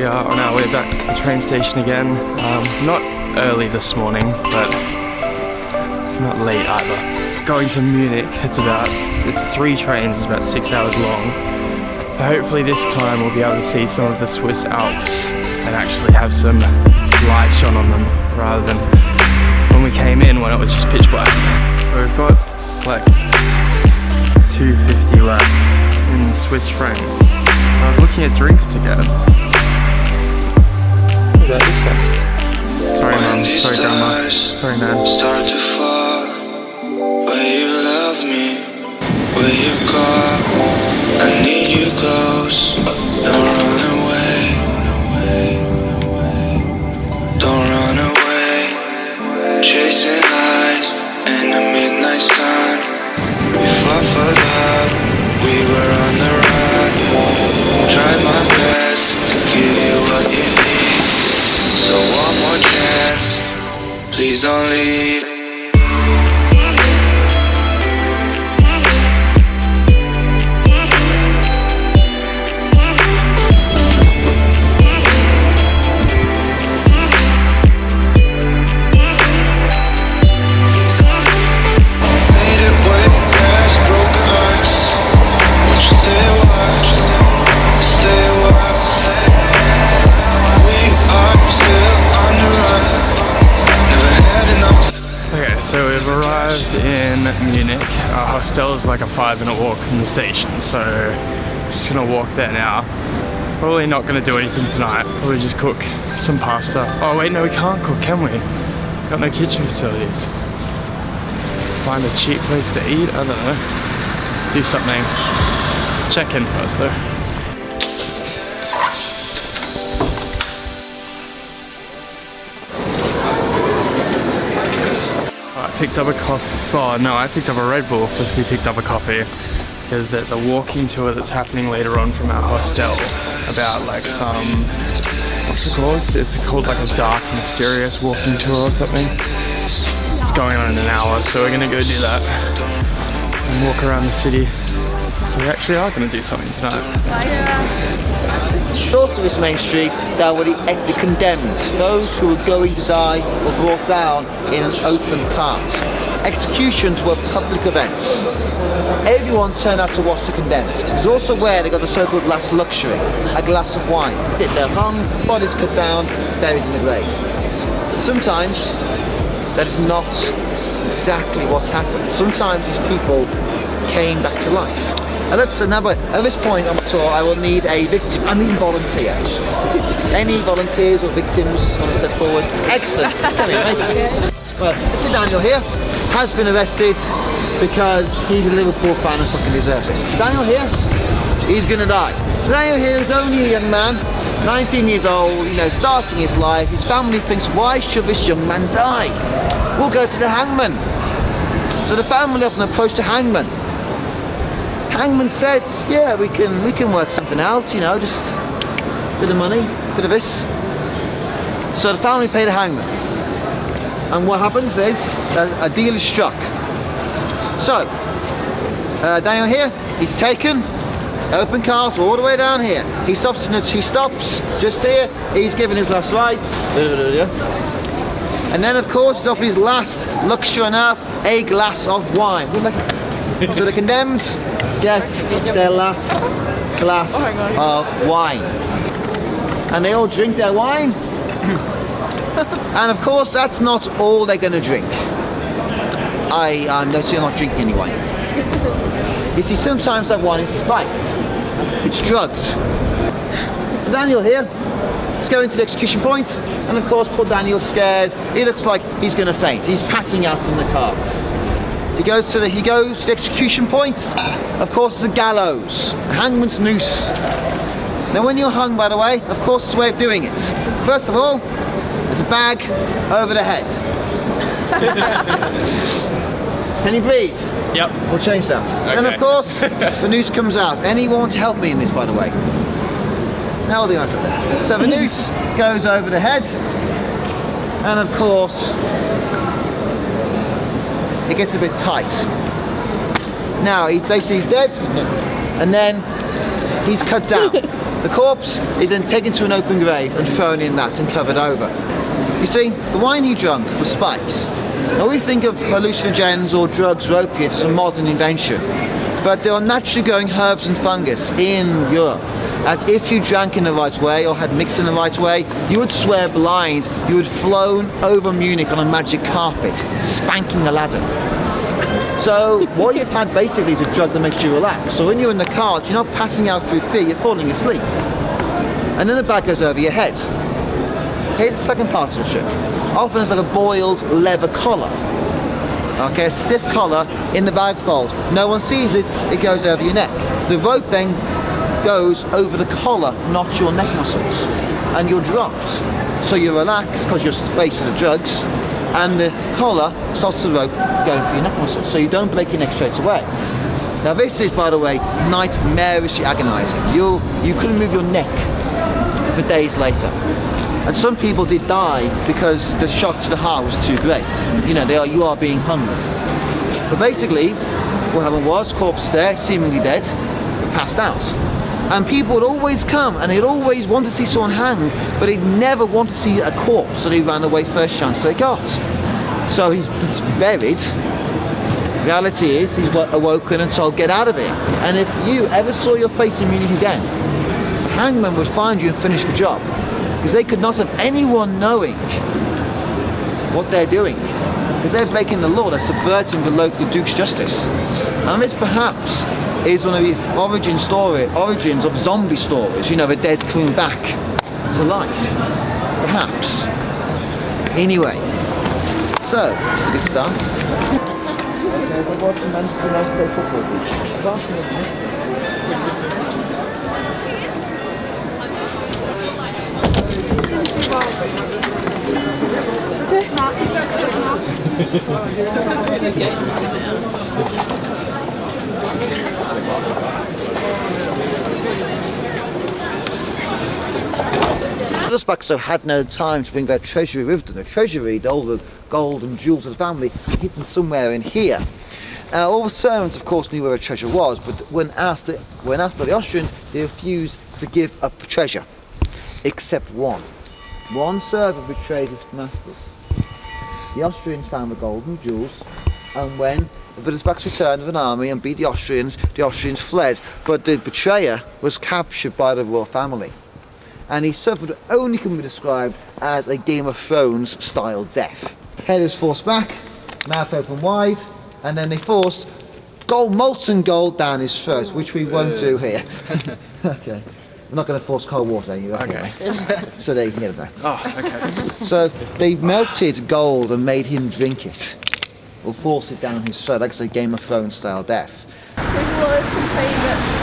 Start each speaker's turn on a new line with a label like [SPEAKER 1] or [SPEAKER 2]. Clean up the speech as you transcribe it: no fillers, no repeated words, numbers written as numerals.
[SPEAKER 1] we are on our way back to the train station again. Not early this morning, but not late either. Going to Munich, it's 3 trains, it's about 6 hours long. But hopefully this time we'll be able to see some of the Swiss Alps and actually have some light shone on them rather than when we came in when it was just pitch black. So we've got like 250 left in Swiss francs. I was looking at drinks to get. What about this one? Sorry mum, sorry grandma, sorry man.
[SPEAKER 2] Start to fall, will you love me? Will you call? I need you close, don't run away. Don't run away. Chasing highs in the midnight sun. We fought for love, we were on the run. Tried my best to give you what you need. So one more chance, please don't leave.
[SPEAKER 1] So we've arrived in Munich. Our hostel is like a 5-minute walk from the station, so I'm just gonna walk there now. Probably not gonna do anything tonight. Probably just cook some pasta. Oh wait, no, we can't cook, can we? Got no kitchen facilities. Find a cheap place to eat? I don't know. Do something. Check in first though. I picked up a coffee. Oh no, I picked up a Red Bull. Felicity picked up a coffee because there's a walking tour that's happening later on from our hostel about like some, what's it called? It's called like a dark, mysterious walking tour or something. It's going on in an hour, so we're gonna go do that and walk around the city. So we actually are gonna do something tonight.
[SPEAKER 3] Short of this main street, there were the condemned, those who were going to die were brought down in an open cart. Executions were public events. Everyone turned out to watch the condemned. It was also where they got the so-called last luxury, a glass of wine. They're hung, bodies cut down, buried in the grave. Sometimes that is not exactly what's happened. Sometimes these people came back to life. And that's another, at this point on the tour I will need a victim, I mean volunteer. Any volunteers or victims want to step forward? Excellent. Well, this is Daniel here, has been arrested because he's a Liverpool fan and fucking deserves it. Daniel here, he's gonna die. Daniel here is only a young man, 19 years old, you know, starting his life. His family thinks, why should this young man die? We'll go to the hangman. So the family often approach the hangman. Hangman says, yeah, we can work something out, you know, just a bit of money, a bit of this. So the family pay the hangman. And what happens is, a deal is struck. So, Daniel here, he's taken, open cart all the way down here. He stops just here, he's given his last rites. And then of course, he's offered his last luxury on earth, a glass of wine. So the condemned get their last glass of wine. And they all drink their wine. And of course, that's not all they're going to drink. I'm noticing you're not drinking any wine. You see, sometimes that wine is spiked. It's drugs. So Daniel here, let's go into the execution point. And of course, poor Daniel's scared. He looks like he's going to faint. He's passing out on the cart. He goes to the execution point. Of course, it's a gallows, a hangman's noose. Now, when you're hung, by the way, of course, there's a way of doing it. First of all, there's a bag over the head. Can you breathe?
[SPEAKER 1] Yep.
[SPEAKER 3] We'll change that. Okay. And of course, the noose comes out. Anyone want to help me in this, by the way? Now, all the answer there. So the noose goes over the head, and of course, it gets a bit tight. Now, he's dead, and then he's cut down. The corpse is then taken to an open grave and thrown in that and covered over. You see, the wine he drank was spice. Now we think of hallucinogens or drugs or opiates as a modern invention, but there are naturally growing herbs and fungus in Europe. And if you drank in the right way or had mixed in the right way, you would swear blind you had flown over Munich on a magic carpet, spanking Aladdin. So what you've had basically is a drug that makes you relax. So when you're in the car, you're not passing out through fear, you're falling asleep. And then the bag goes over your head. Here's the second part of the trick. Often it's like a boiled leather collar. Okay, a stiff collar in the bag fold. No one sees it, it goes over your neck. The rope then goes over the collar, not your neck muscles. And you're dropped. So you're relaxed because you're facing the drugs, and the collar stops the rope going for your neck muscles. So you don't break your neck straight away. Now this is, by the way, nightmarishly agonizing. You couldn't move your neck for days later. And some people did die because the shock to the heart was too great. You know, you are being hung. But basically, what happened was, corpse there, seemingly dead, passed out. And people would always come and they'd always want to see someone hang, but they'd never want to see a corpse, so they ran away first chance they got. So he's buried. Reality is, he's awoken and told, get out of here. And if you ever saw your face in Munich again, the hangman would find you and finish the job. Because they could not have anyone knowing what they're doing. Because they're breaking the law, they're subverting the local duke's justice. And this perhaps is one of the origins of zombie stories, you know, the dead coming back to life. Perhaps. Anyway, so, it's a good start. I watching Manchester United football. The Uzbeks had no time to bring their treasury with them. The treasury, all the gold and jewels of the family, were hidden somewhere in here. All the servants, of course, knew where the treasure was, but when asked by the Austrians, they refused to give up the treasure, except one. One servant betrayed his masters. The Austrians found the gold and jewels, and when the Uzbeks returned with an army and beat the Austrians fled, but the betrayer was captured by the royal family. And he suffered what only can be described as a Game of Thrones style death. Head is forced back, mouth open wide, and then they forced molten gold down his throat, which we won't do here. Okay. We're not going to force cold water down you. Okay. So there you can get it there.
[SPEAKER 1] Oh, okay.
[SPEAKER 3] So they melted gold and made him drink it. Or force it down his throat, like I say, Game of Thrones style death.
[SPEAKER 4] People always complain that